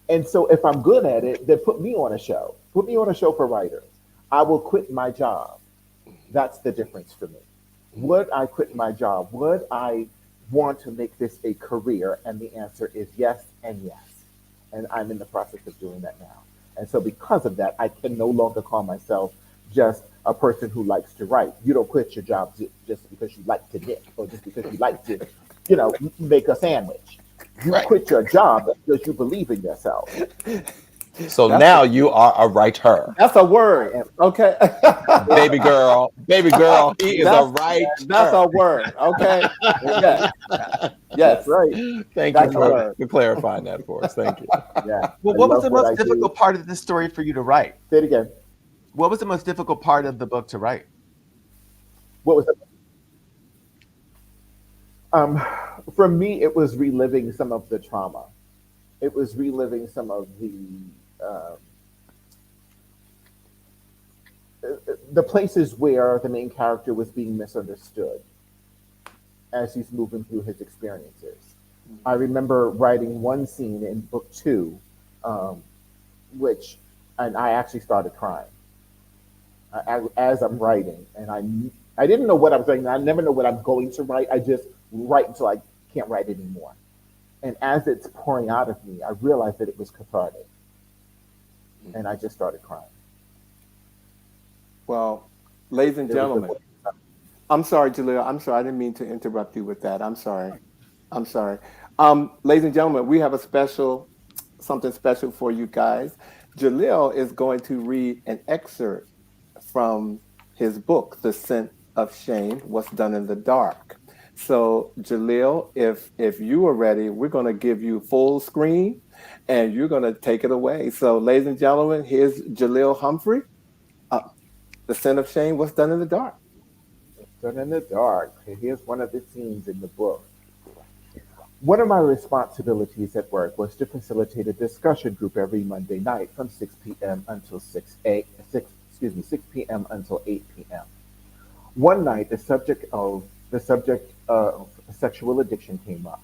And so if I'm good at it, then put me on a show. Put me on a show for writers. I will quit my job. That's the difference for me. Would I quit my job? Would I want to make this a career? And the answer is yes and yes. And I'm in the process of doing that now. And so because of that, I can no longer call myself just a person who likes to write. You don't quit your job just because you like to knit or just because you like to, make a sandwich. You Right. quit your job because you believe in yourself. So That's now you are a writer. that's a I word. am. Okay. Baby girl, he is a that's that's writer. a word. Okay. Yes. That's Yes. right. Thank you That's I a love. for word. clarifying that for us. Thank you. Yeah, Well, I what was love the what most I do. difficult part of the story for you to write? Say it again. What was the most difficult part of the book to write? What was it? Um, for me, it was reliving some of the trauma. It was reliving some of um, the places where the main character was being misunderstood as he's moving through his experiences. I remember writing one scene in book two, um, which, and I actually started crying as I'm writing, and I didn't know what I was writing. I never know what I'm going to write. I just write until I can't write anymore. And as it's pouring out of me, I realized that it was cathartic, and I just started crying. Well, ladies and It was gentlemen, I'm sorry, Jaleel. I'm sorry. I didn't mean to interrupt you with that. I'm sorry. I'm sorry. Ladies and gentlemen, we have something special for you guys. Jaleel is going to read an excerpt from his book, The Scent of Shame, What's Done in the Dark. So, Jaleel, if you are ready, we're going to give you full screen and you're going to take it away. So, ladies and gentlemen, here's Jaleel Humphrey, uh, The Scent of Shame, What's Done in the Dark. done in the dark. Here's one of the scenes in the book. One of my responsibilities at work was to facilitate a discussion group every Monday night from 6 p.m. until 6 p.m. until 8 p.m. One night, the subject of sexual addiction came up.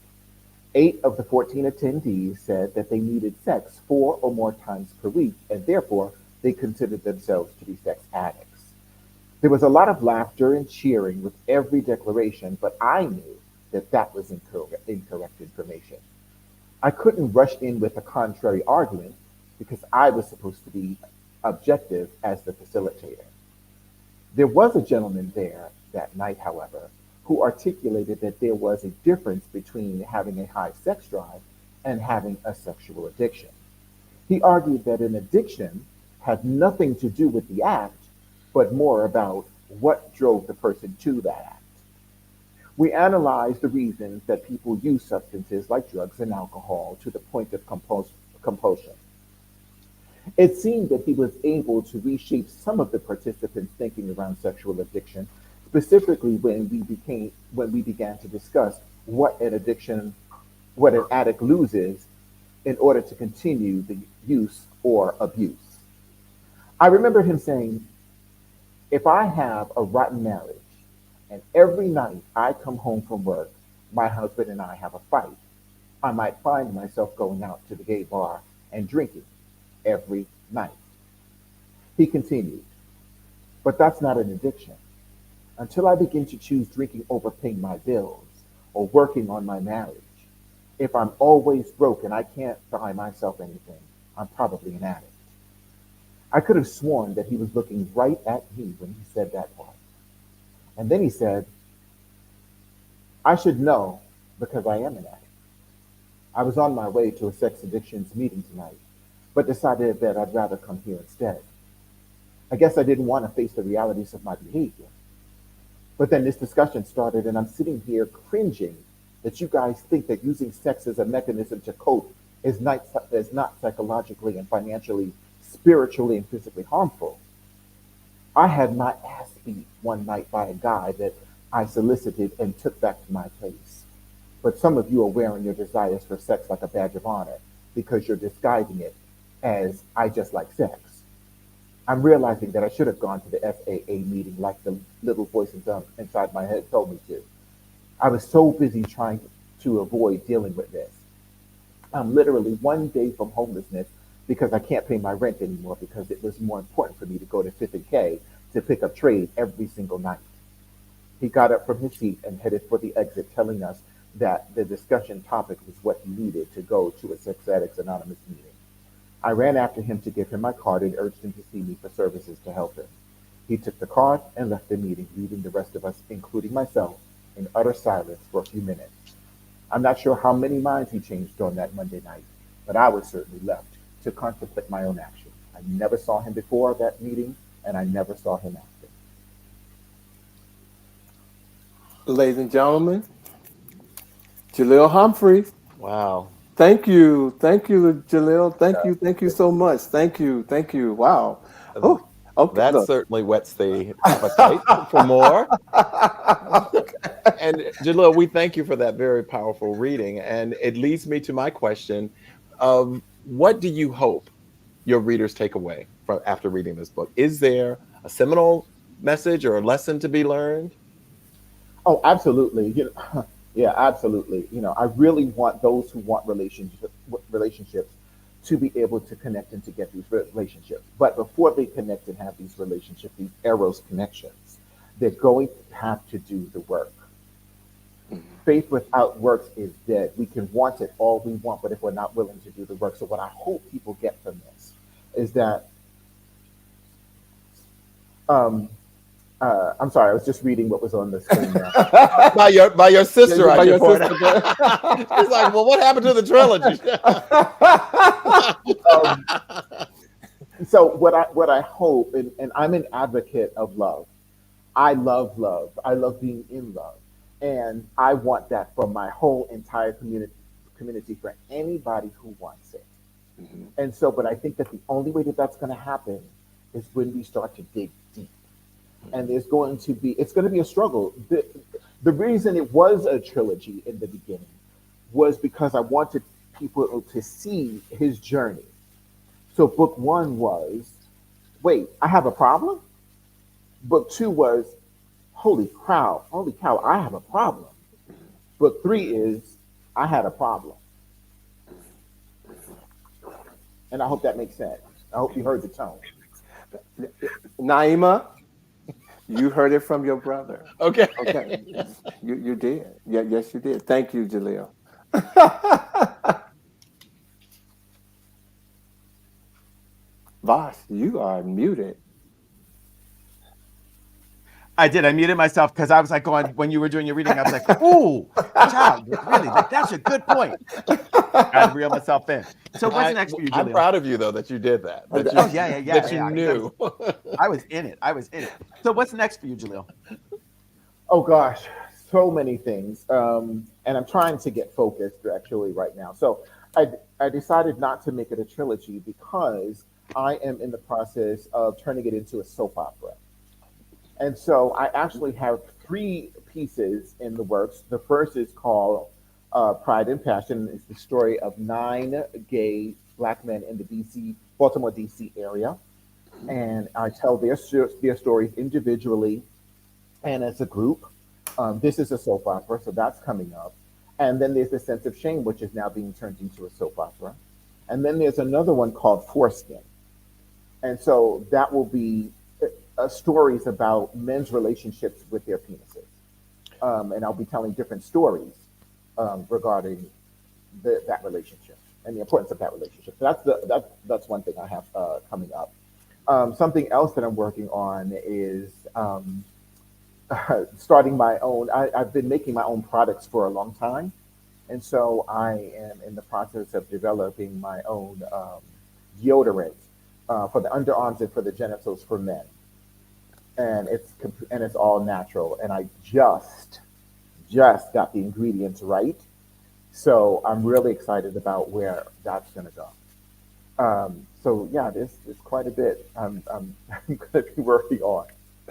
8 of the 14 attendees said that they needed sex 4 or more times per week, and therefore they considered themselves to be sex addicts. There was a lot of laughter and cheering with every declaration, but I knew that that was incorrect information. I couldn't rush in with a contrary argument because I was supposed to be objective as the facilitator. There was a gentleman there that night, however, who articulated that there was a difference between having a high sex drive and having a sexual addiction. He argued that an addiction had nothing to do with the act, but more about what drove the person to that act. We analyzed the reasons that people use substances like drugs and alcohol to the point of compulsion. It seemed that he was able to reshape some of the participants' thinking around sexual addiction, specifically when we began to discuss what an addict loses in order to continue the use or abuse. I remember him saying, if I have a rotten marriage and every night I come home from work, my husband and I have a fight, I might find myself going out to the gay bar and drinking every night. He continued, but that's not an addiction. Until I begin to choose drinking over paying my bills or working on my marriage, if I'm always broke and I can't buy myself anything, I'm probably an addict. I could have sworn that he was looking right at me when he said that part. And then he said, I should know because I am an addict. I was on my way to a sex addictions meeting tonight, but decided that I'd rather come here instead. I guess I didn't want to face the realities of my behavior. But then this discussion started, and I'm sitting here cringing that you guys think that using sex as a mechanism to cope is not psychologically and financially, spiritually, and physically harmful. I had my ass beat one night by a guy that I solicited and took back to my place. But some of you are wearing your desires for sex like a badge of honor because you're disguising it as I just like sex. I'm realizing that I should have gone to the FAA meeting like the little voice inside my head told me to. I was so busy trying to avoid dealing with this. I'm literally one day from homelessness because I can't pay my rent anymore because it was more important for me to go to 5th and K to pick up trade every single night. He got up from his seat and headed for the exit, telling us that the discussion topic was what he needed to go to a Sex Addicts Anonymous meeting. I ran after him to give him my card and urged him to see me for services to help him. He took the card and left the meeting, leaving the rest of us, including myself, in utter silence for a few minutes. I'm not sure how many minds he changed on that Monday night, but I was certainly left to contemplate my own actions. I never saw him before that meeting, and I never saw him after. Ladies and gentlemen, Jaleel Humphrey. Wow. Thank you, Jaleel. Thank you so much. Thank you. Wow. Oh, okay. That Look. certainly whets the appetite for more. And Jaleel, we thank you for that very powerful reading. And it leads me to my question of what do you hope your readers take away from after reading this book? Is there a seminal message or a lesson to be learned? Oh, absolutely. Yeah, absolutely. I really want those who want relationships to be able to connect and to get these relationships. But before they connect and have these relationships, these eros connections, they're going to have to do the work. Faith without works is dead. We can want it all we want, but if we're not willing to do the work. So what I hope people get from this is that I'm sorry, I was just reading what was on the screen now. by your sister, Yeah, I by your point sister. out. She's like, well, what happened to the trilogy? So what I hope, and I'm an advocate of love. I love love. I love being in love. And I want that for my whole entire community for anybody who wants it. And so, but I think that the only way that that's going to happen is when we start to dig deep. And it's going to be a struggle. The reason it was a trilogy in the beginning was because I wanted people to see his journey. So book one was, wait, I have a problem? Book two was, holy cow, I have a problem. Book three is, I had a problem. And I hope that makes sense. I hope you heard the tone. Naima, you heard it from your brother. Okay. You did. Yeah, yes, you did. Thank you, Jaleel. Vosh, you are muted. I did. I muted myself because I was like going, when you were doing your reading, I was like, ooh, child, really, that's a good point. I had to reel myself in. So what's next for you, Jaleel? I'm proud of you, though, that you did that. That you knew. I was in it. So what's next for you, Jaleel? Oh gosh, so many things. And I'm trying to get focused actually right now. So I decided not to make it a trilogy because I am in the process of turning it into a soap opera. And so I actually have three pieces in the works. The first is called Pride and Passion. It's the story of 9 gay Black men in the Baltimore, DC area. And I tell their stories individually and as a group. This is a soap opera, so that's coming up. And then there's The Sense of Shame, which is now being turned into a soap opera. And then there's another one called Foreskin. And so that will be stories about men's relationships with their penises. And I'll be telling different stories regarding that relationship and the importance of that relationship. So that's one thing I have coming up. Something else that I'm working on is starting my own. I've been making my own products for a long time. And so I am in the process of developing my own deodorant for the underarms and for the genitals for men. And it's all natural. And I just got the ingredients right. So I'm really excited about where that's going to go. So yeah, there's quite a bit I'm going to be working on.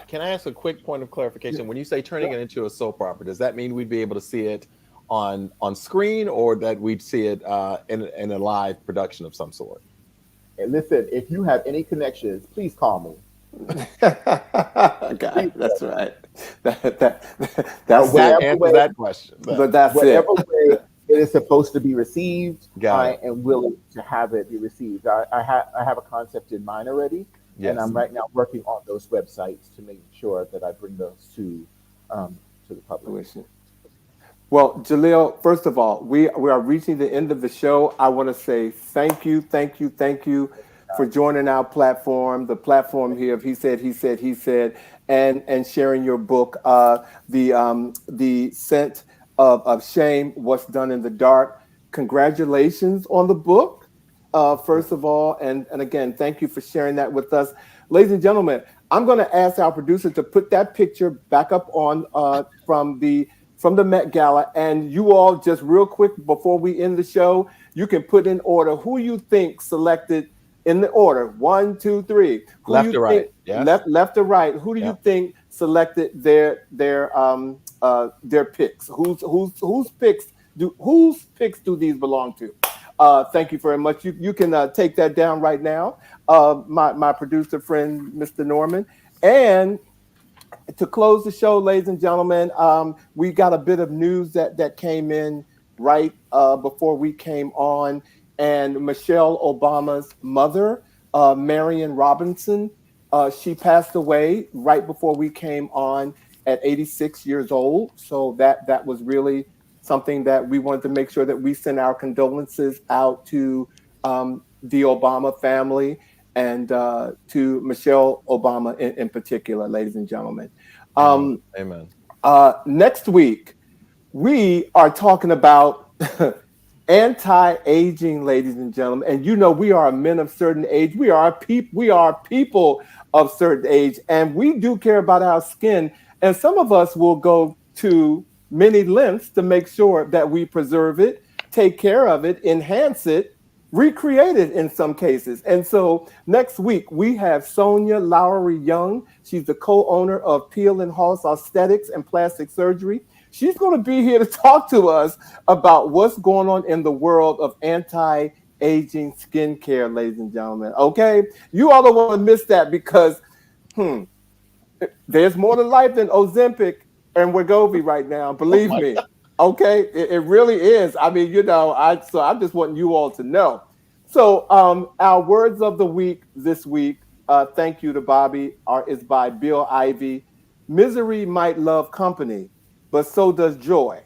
Can I ask a quick point of clarification? When you say turning it into a soap opera, does that mean we'd be able to see it on screen, or that we'd see it in a live production of some sort? And listen, if you have any connections, please call me. Okay, that's right. That's that answers that question. But that's whatever it. way it is supposed to be received, Got it. I am willing to have it be received. I have a concept in mind already, Yes. and I'm right now working on those websites to make sure that I bring those to the public. Well, Jaleel, first of all, we are reaching the end of the show. I want to say thank you for joining our platform, the platform here of He Said, He Said, He Said, and sharing your book, the Scent of Shame, What's Done in the Dark. Congratulations on the book, first of all, and again, thank you for sharing that with us. Ladies and gentlemen, I'm going to ask our producer to put that picture back up on from the Met Gala, and you all just real quick before we end the show, you can put in order who you think selected in the order 1, 2, 3. Who Left you to right. Yes. Left to right. Who do you think selected their picks? Whose picks do these belong to? Thank you very much. You can take that down right now. My producer friend, Mr. Norman. And to close the show, ladies and gentlemen, we got a bit of news that came in right before we came on. And Michelle Obama's mother, Marion Robinson, she passed away right before we came on at 86 years old. So that was really something that we wanted to make sure that we send our condolences out to the Obama family and to Michelle Obama in particular, ladies and gentlemen. Amen. Next week, we are talking about anti-aging, ladies and gentlemen. And you know, we are men of certain age. We are people of certain age, and we do care about our skin. And some of us will go to many lengths to make sure that we preserve it, take care of it, enhance it, recreate it in some cases. And so next week we have Sonia Lowry Young. She's the co-owner of Peel and Halls Aesthetics and Plastic Surgery. She's going to be here to talk to us about what's going on in the world of anti-aging skincare, ladies and gentlemen. Okay, you all don't want to miss that because there's more to life than Ozempic and Wegovy right now. Believe me. Okay, it really is. I mean, you know, I just want you all to know. So our words of the week this week, thank you to Bobby, is by Bill Ivy. Misery might love company, but so does joy.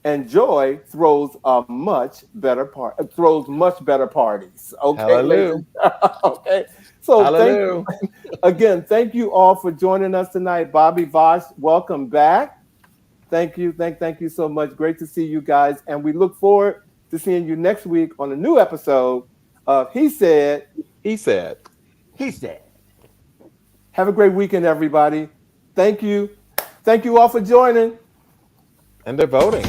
And joy throws much better parties. Okay, Hallelujah. Okay. So thank you all for joining us tonight. Bobby, Vosh, welcome back. Thank you. Thank you so much. Great to see you guys. And we look forward to seeing you next week on a new episode of He Said. He said. He said. Have a great weekend, everybody. Thank you. Thank you all for joining. And they're voting.